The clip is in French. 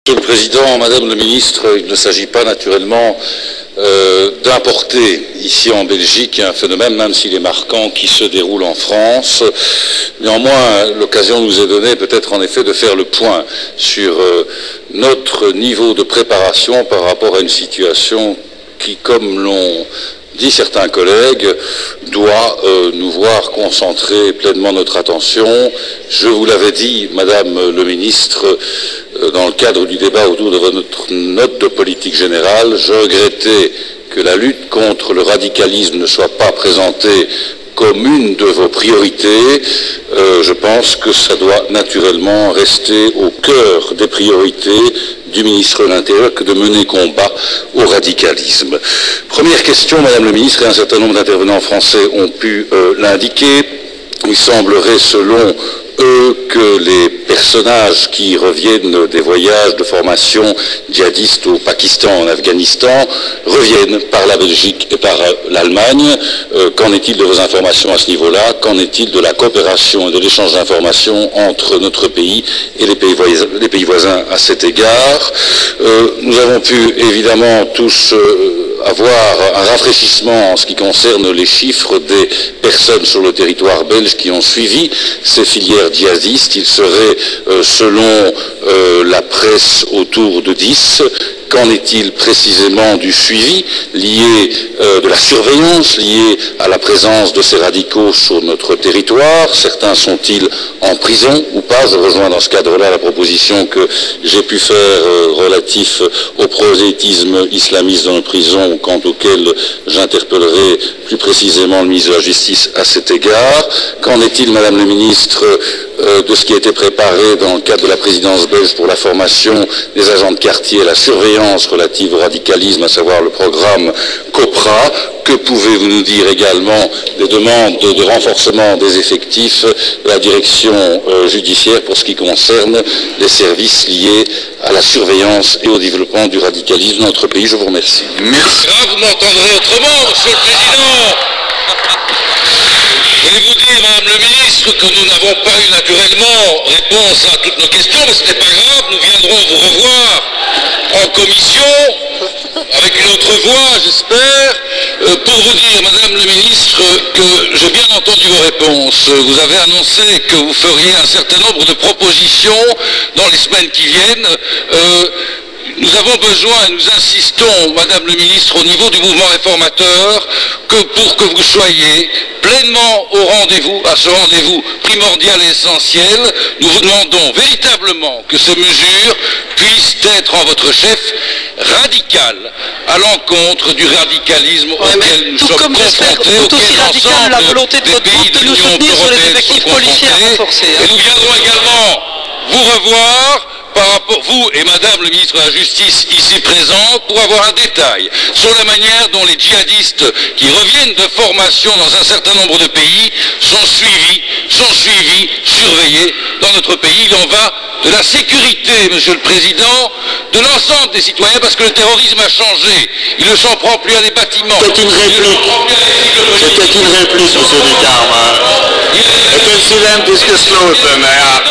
Monsieur le Président, Madame le Ministre, il ne s'agit pas naturellement d'importer ici en Belgique un phénomène, même s'il est marquant, qui se déroule en France. Néanmoins, l'occasion nous est donnée peut-être en effet de faire le point sur notre niveau de préparation par rapport à une situation qui, comme l'ont dit certains collègues, doit nous voir concentrer pleinement notre attention. Je vous l'avais dit, Madame le Ministre, dans le cadre du débat autour de votre note de politique générale, je regrettais que la lutte contre le radicalisme ne soit pas présentée comme une de vos priorités. Je pense que ça doit naturellement rester au cœur des priorités du ministre de l'Intérieur que de mener combat au radicalisme. Première question, Madame le Ministre, et un certain nombre d'intervenants français ont pu l'indiquer. Il semblerait, selon eux, que les personnages qui reviennent des voyages de formation djihadiste au Pakistan, en Afghanistan, reviennent par la Belgique et par l'Allemagne. Qu'en est-il de vos informations à ce niveau-là? Qu'en est-il de la coopération et de l'échange d'informations entre notre pays et les pays voisins à cet égard? Nous avons pu évidemment tous avoir un rafraîchissement en ce qui concerne les chiffres des personnes sur le territoire belge qui ont suivi ces filières djihadistes. Il serait, selon la presse, autour de 10. Qu'en est-il précisément du suivi lié, de la surveillance liée à la présence de ces radicaux sur notre territoire? Certains sont-ils en prison ou pas? Je rejoins dans ce cadre-là la proposition que j'ai pu faire relatif au prosélytisme islamiste dans nos prisons, quant auquel j'interpellerai plus précisément le ministre de la Justice à cet égard. Qu'en est-il, Madame la Ministre, de ce qui a été préparé dans le cadre de la présidence belge pour la formation des agents de quartier et la surveillance relative au radicalisme, à savoir le programme COPRA? Que pouvez-vous nous dire également des demandes de renforcement des effectifs de la direction judiciaire pour ce qui concerne les services liés à la surveillance et au développement du radicalisme dans notre pays? Je vous remercie. Merci. Là, vous m'entendrez autrement, Monsieur le Président. Je voulais vous dire, Madame le Ministre, que nous n'avons pas eu naturellement réponse à toutes nos questions, mais ce n'est pas grave, nous viendrons vous revoir en commission, avec une autre voix, j'espère, pour vous dire, Madame le Ministre, que j'ai bien entendu vos réponses. Vous avez annoncé que vous feriez un certain nombre de propositions dans les semaines qui viennent. Nous avons besoin, et nous insistons, Madame le Ministre, au niveau du mouvement réformateur, que pour que vous soyez pleinement au rendez-vous, à ce rendez-vous primordial et essentiel, nous vous demandons véritablement que ces mesures puissent être en votre chef radicales à l'encontre du radicalisme auquel nous sommes confrontés, auquel l'ensemble des pays de l'Union européenne sont confrontés. Et nous viendrons également vous revoir par rapport, vous et Madame le ministre de la Justice ici présent, pour avoir un détail sur la manière dont les djihadistes qui reviennent de formation dans un certain nombre de pays sont suivis, surveillés dans notre pays. Il en va de la sécurité, Monsieur le Président, de l'ensemble des citoyens, parce que le terrorisme a changé. Il ne s'en prend plus à des bâtiments. C'était une réplique. C'était une réplique, Monsieur Ducarme. Het is student is gesloten, ja.